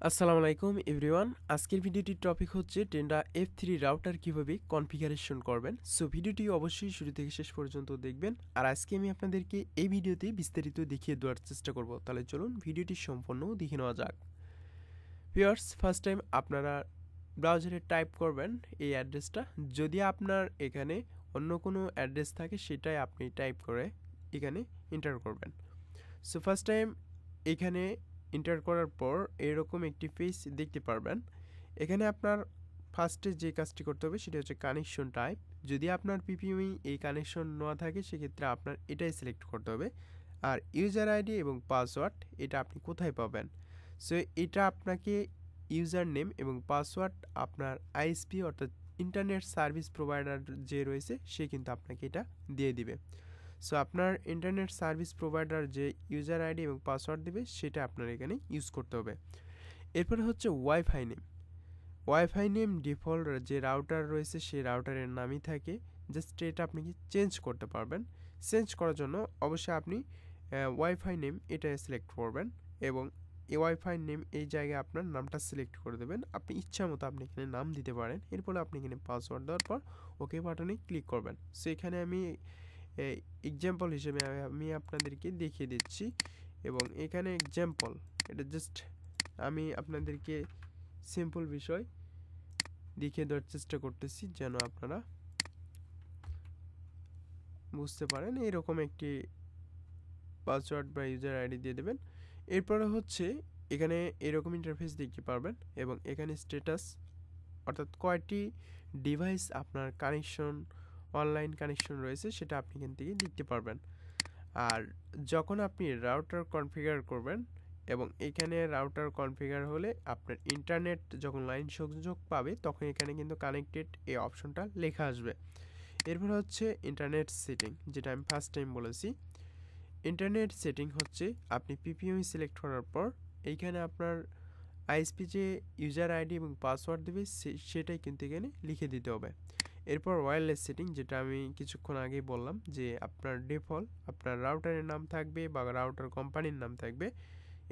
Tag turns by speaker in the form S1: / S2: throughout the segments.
S1: আসসালামু আলাইকুম এভরিওয়ান। আজকের ভিডিওটির টপিক হচ্ছে টেন্ডা F3 রাউটার কিভাবে কনফিগারেশন করবেন। সো ভিডিওটি অবশ্যই শুরু থেকে শেষ পর্যন্ত দেখবেন। আর আজকে আমি আপনাদেরকে এই ভিডিওতে বিস্তারিত দেখিয়ে দেওয়ার চেষ্টা করব। তাহলে চলুন ভিডিওটি সম্পূর্ণ দেখে নেওয়া যাক। ভিউয়ার্স, ফার্স্ট টাইম আপনারা ব্রাউজারে টাইপ করবেন এই অ্যাড্রেসটা। যদি আপনার এখানে অন্য কোনো অ্যাড্রেস থাকে সেটাই আপনি টাইপ করে এখানে এন্টার করবেন। সো ফার্স্ট টাইম এখানে এন্টার করার পর এরকম একটি পেজ দেখতে পারবেন। এখানে আপনার ফার্স্টে যে কাজটি করতে হবে সেটা হচ্ছে কানেকশন টাইপ। যদি আপনার পিপিএমই এই কানেকশন না থাকে সেক্ষেত্রে আপনার এটাই সিলেক্ট করতে হবে। আর ইউজার আইডি এবং পাসওয়ার্ড এটা আপনি কোথায় পাবেন? সো এটা আপনাকে ইউজার নেম এবং পাসওয়ার্ড আপনার আইএসপি অর্থাৎ ইন্টারনেট সার্ভিস প্রোভাইডার যে রয়েছে সে কিন্তু আপনাকে এটা দিয়ে দিবে। সো আপনার ইন্টারনেট সার্ভিস প্রোভাইডার যে ইউজার আইডি এবং পাসওয়ার্ড দেবে সেটা আপনার এখানে ইউজ করতে হবে। এরপরে হচ্ছে wifi name. Wifi name default যে রাউটার রয়েছে সেই রাউটারের নামই থাকে, জাস্ট এটা আপনি কি চেঞ্জ করতে পারবেন। চেঞ্জ করার জন্য অবশ্যই আপনি ওয়াইফাই নেম এটা সিলেক্ট করবেন এবং এই ওয়াইফাই নেম এই জায়গায় আপনার নামটা সিলেক্ট করে দেবেন। আপনি ইচ্ছা মতো আপনি এখানে নাম দিতে পারেন। এরপরে আপনি এখানে পাসওয়ার্ড দেওয়ার পর ওকে বাটনে ক্লিক করবেন। সো এখানে আমি এক্সাম্পল হিসেবে আমি আপনাদেরকে দেখিয়ে দিচ্ছি এবং এখানে এক্সাম্পল এটা জাস্ট আমি আপনাদেরকে সিম্পল বিষয় দেখিয়ে দেওয়ার চেষ্টা করতেছি যেন আপনারা বুঝতে পারেন। এরকম একটি পাসওয়ার্ড বা ইউজার আইডি দিয়ে দেবেন। এরপরে হচ্ছে এখানে এরকম ইন্টারফেস দেখতে পারবেন এবং এখানে স্ট্যাটাস অর্থাৎ কয়টি ডিভাইস আপনার কানেকশন অনলাইন কানেকশন রয়েছে সেটা আপনি এখান থেকে দেখতে পারবেন। আর যখন আপনি রাউটার কনফিগার করবেন এবং এখানে রাউটার কনফিগার হলে আপনার ইন্টারনেট যখন লাইন সংযোগ পাবে তখন এখানে কিন্তু কানেক্টেড এই অপশনটা লেখা আসবে। এরপর হচ্ছে ইন্টারনেট সেটিং, যেটা আমি ফার্স্ট টাইম বলেছি। ইন্টারনেট সেটিং হচ্ছে আপনি পিপিএমই সিলেক্ট করার পর এইখানে আপনার আইএসপি যে ইউজার আইডি এবং পাসওয়ার্ড দেবে সেটাই কিন্তু এখানে লিখে দিতে হবে। এরপর ওয়্যারলেস সেটিং, যেটা আমি কিছুক্ষণ আগেই বললাম যে আপনার ডিফল্ট আপনার রাউটারের নাম থাকবে বা রাউটার কোম্পানির নাম থাকবে,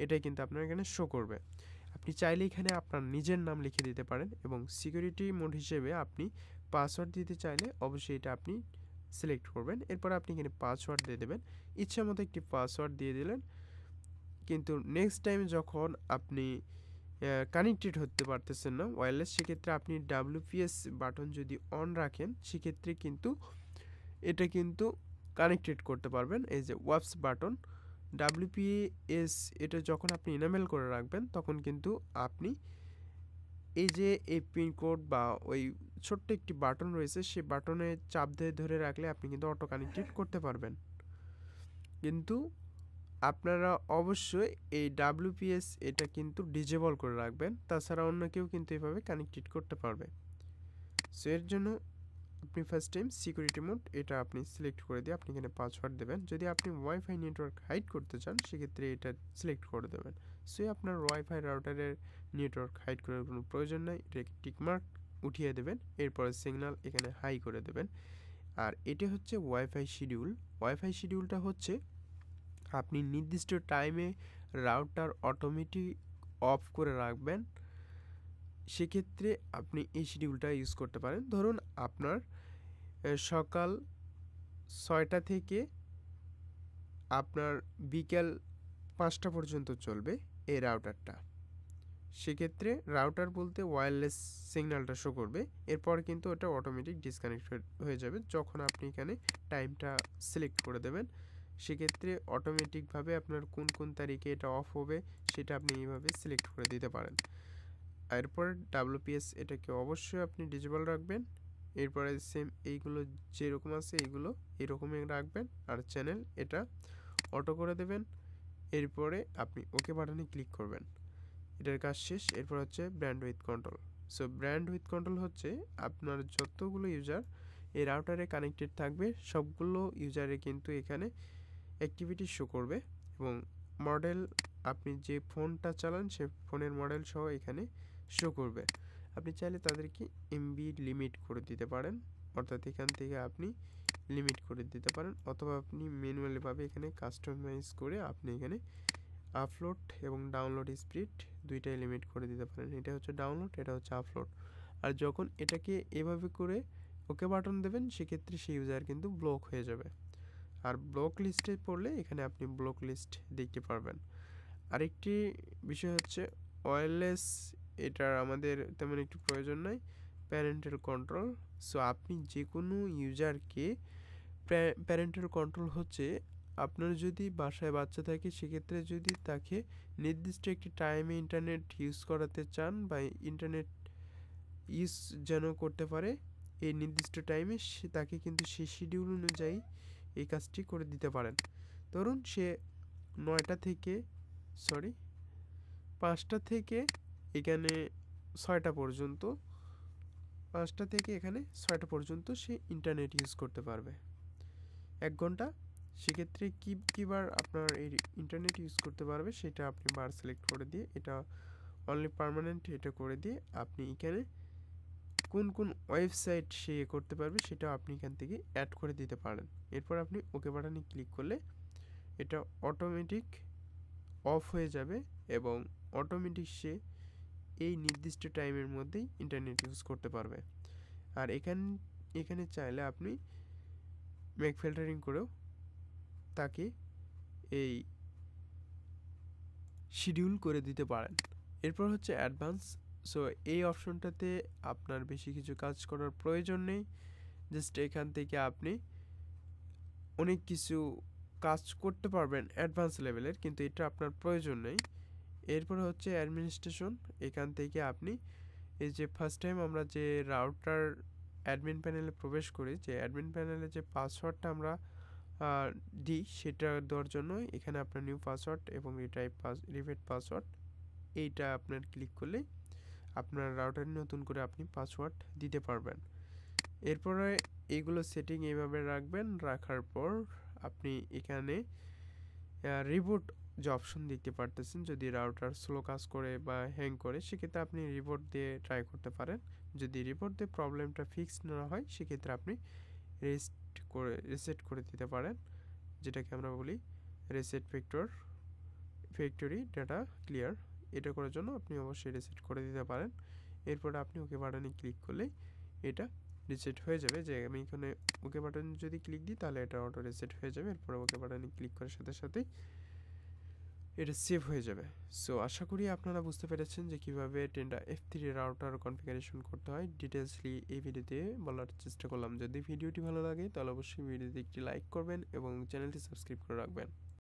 S1: এটাই কিন্তু আপনার এখানে শো করবে। আপনি চাইলে এখানে আপনার নিজের নাম লিখে দিতে পারেন এবং সিকিউরিটি মোড হিসেবে আপনি পাসওয়ার্ড দিতে চাইলে অবশ্যই এটা আপনি সিলেক্ট করবেন। এরপর আপনি এখানে পাসওয়ার্ড দিয়ে দেবেন, ইচ্ছা মতো একটি পাসওয়ার্ড দিয়ে দিলেন। কিন্তু নেক্সট টাইম যখন আপনি কানেক্টেড হতে পারতেছেন না ওয়্যারলেস, সেক্ষেত্রে আপনি ডাব্লিউপিএস বাটন যদি অন রাখেন সেক্ষেত্রে কিন্তু এটা কিন্তু কানেক্টেড করতে পারবেন। এই যে ওয়াপস বাটন ডাব্লিউপিএস এটা যখন আপনি ইনেবল করে রাখবেন তখন কিন্তু আপনি এই যে এই পিনকোড বা ওই ছোট্ট একটি বাটন রয়েছে সেই বাটনে চাপ দিয়ে ধরে রাখলে আপনি কিন্তু অটো কানেক্টেড করতে পারবেন। কিন্তু আপনারা অবশ্যই এই ডাব্লিউপিএস এটা কিন্তু ডিজেবল করে রাখবেন, তাছাড়া অন্য কেউ কিন্তু এভাবে কানেক্টেড করতে পারবে। সো এর জন্য আপনি ফার্স্ট টাইম সিকিউরিটি মোড এটা আপনি সিলেক্ট করে দিয়ে আপনি এখানে পাসওয়ার্ড দেবেন। যদি আপনি ওয়াইফাই নেটওয়ার্ক হাইড করতে চান সেক্ষেত্রে এটা সিলেক্ট করে দেবেন। সো আপনার ওয়াইফাই রাউটারের নেটওয়ার্ক হাইড করার কোনো প্রয়োজন নাই, এটা টিকমার্ক উঠিয়ে দেবেন। এরপরে সিগন্যাল এখানে হাই করে দেবেন। আর এটা হচ্ছে ওয়াইফাই শিডিউল। ওয়াইফাই শিডিউলটা হচ্ছে আপনি নির্দিষ্ট টাইমে রাউটার অটোমেটিক অফ করে রাখবেন, সেক্ষেত্রে আপনি এই শিডিউলটা ইউজ করতে পারেন। ধরুন আপনার সকাল 6টা থেকে আপনার বিকেল 5টা পর্যন্ত চলবে এই রাউটারটা। সেক্ষেত্রে রাউটার বলতে ওয়্যারলেস সিগন্যালটা শো করবে, এরপর কিন্তু ওটা অটোমেটিক ডিসকানেক্ট হয়ে যাবে যখন আপনি এখানে টাইমটা সিলেক্ট করে দেবেন। সেক্ষেত্রে অটোমেটিকভাবে আপনার কোন কোন তারিখে এটা অফ হবে সেটা আপনি এইভাবে সিলেক্ট করে দিতে পারেন। এরপর ডাব্লিউপিএস এটাকে অবশ্যই আপনি ডিজেবল রাখবেন। এরপরে সেম এইগুলো যেরকম আছে এইগুলো এরকমই রাখবেন আর চ্যানেল এটা অটো করে দেবেন। এরপরে আপনি ওকে বাটনে ক্লিক করবেন, এটার কাজ শেষ। এরপর হচ্ছে brand with control. So brand with control হচ্ছে আপনার যতগুলো ইউজার এই রাউটারে কানেক্টেড থাকবে সবগুলো ইউজারে কিন্তু এখানে অ্যাক্টিভিটি শো করবে এবং মডেল আপনি যে ফোনটা চালান সে ফোনের মডেল সহ এখানে শো করবে। আপনি চাইলে তাদেরকে এমবি লিমিট করে দিতে পারেন, অর্থাৎ এখান থেকে আপনি লিমিট করে দিতে পারেন, অথবা আপনি ম্যানুয়ালিভাবে এখানে কাস্টমাইজ করে আপনি এখানে আপলোড এবং ডাউনলোড স্পিড দুইটাই লিমিট করে দিতে পারেন। এটা হচ্ছে ডাউনলোড, এটা হচ্ছে আপলোড। আর যখন এটাকে এভাবে করে ওকে বাটন দেবেন সেক্ষেত্রে সেই ইউজার কিন্তু ব্লক হয়ে যাবে। আর ব্লক লিস্টে পড়লে এখানে আপনি ব্লক লিস্ট দেখতে পারবেন। আরেকটি বিষয় হচ্ছে ওয়্যারলেস, এটার আমাদের তেমন একটু প্রয়োজন নাই। প্যারেন্টাল কন্ট্রোল, সো আপনি যে কোনো ইউজারকে প্যারেন্টাল কন্ট্রোল হচ্ছে আপনার যদি বাসায় বাচ্চা থাকে সেক্ষেত্রে যদি তাকে নির্দিষ্ট একটি টাইমে ইন্টারনেট ইউজ করাতে চান বা ইন্টারনেট ইউজ যেন করতে পারে এই নির্দিষ্ট টাইমে, সে তাকে কিন্তু সেই শিডিউল অনুযায়ী এই কাজটি করে দিতে পারেন। ধরুন সে 9টা থেকে 5টা থেকে এখানে 6টা পর্যন্ত, 5টা থেকে এখানে 6টা পর্যন্ত সে ইন্টারনেট ইউজ করতে পারবে 1 ঘন্টা। সেক্ষেত্রে কী বার আপনার এই ইন্টারনেট ইউজ করতে পারবে সেটা আপনি বার সিলেক্ট করে দিয়ে এটা অনলি পার্মানেন্ট এটা করে দিয়ে আপনি এখানে কোন কোন ওয়েবসাইট সে করতে পারবে সেটা আপনি এখান থেকে অ্যাড করে দিতে পারেন। এরপর আপনি ওকে বাটনে ক্লিক করলে এটা অটোমেটিক অফ হয়ে যাবে এবং অটোমেটিক সে এই নির্দিষ্ট টাইমের মধ্যেই ইন্টারনেট ইউজ করতে পারবে। আর এখানে চাইলে আপনি মেক ফিল্টারিং করেও তাকে এই শিডিউল করে দিতে পারেন। এরপর হচ্ছে অ্যাডভান্স। সো এই অপশনটাতে আপনার বেশি কিছু কাজ করার প্রয়োজন নেই, জাস্ট এখান থেকে আপনি অনেক কিছু কাজ করতে পারবেন অ্যাডভান্স লেভেলের, কিন্তু এটা আপনার প্রয়োজন নেই। এরপর হচ্ছে অ্যাডমিনিস্ট্রেশন, এখান থেকে আপনি এই যে ফার্স্ট টাইম আমরা যে রাউটার অ্যাডমিন প্যানেলে প্রবেশ করি, যে অ্যাডমিন প্যানেলে যে পাসওয়ার্ডটা আমরা দিই সেটা দেওয়ার জন্য এখানে আপনার নিউ পাসওয়ার্ড এবং রিপিট পাসওয়ার্ড এইটা আপনার ক্লিক করলে আপনার রাউটারে নতুন করে আপনি পাসওয়ার্ড দিতে পারবেন। এরপরে এইগুলো সেটিং এইভাবে রাখবেন। রাখার পর আপনি এখানে রিবুট যে অপশন দেখতে পারতেছেন, যদি রাউটার স্লো কাজ করে বা হ্যাং করে সেক্ষেত্রে আপনি রিপোর্ট দিয়ে ট্রাই করতে পারেন। যদি রিপোর্ট দিয়ে প্রবলেমটা ফিক্স না হয় সেক্ষেত্রে আপনি রিসেট করে দিতে পারেন, যেটাকে আমরা বলি রিসেট ফ্যাক্টরি ডাটা ক্লিয়ার। এটা করার জন্য আপনি অবশ্যই রিসেট করে দিতে পারেন। এরপর আপনি ওকে বাটনে ক্লিক করলে এটা রিসেট হয়ে যাবে। যে আমি এখানে ওকে বাটন যদি ক্লিক দিই তাহলে এটা অটো রিসেট হয়ে যাবে। এরপর ওকে বাটনে ক্লিক করার সাথে সাথেই এটা সেভ হয়ে যাবে। সো আশা করি আপনারা বুঝতে পেরেছেন যে কীভাবে টেন্ডা F3 রাউটার কনফিগারেশন করতে হয়। ডিটেলসলি এই ভিডিওতে বলার চেষ্টা করলাম। যদি ভিডিওটি ভালো লাগে তাহলে অবশ্যই ভিডিওতে একটি লাইক করবেন এবং চ্যানেলটি সাবস্ক্রাইব করে রাখবেন।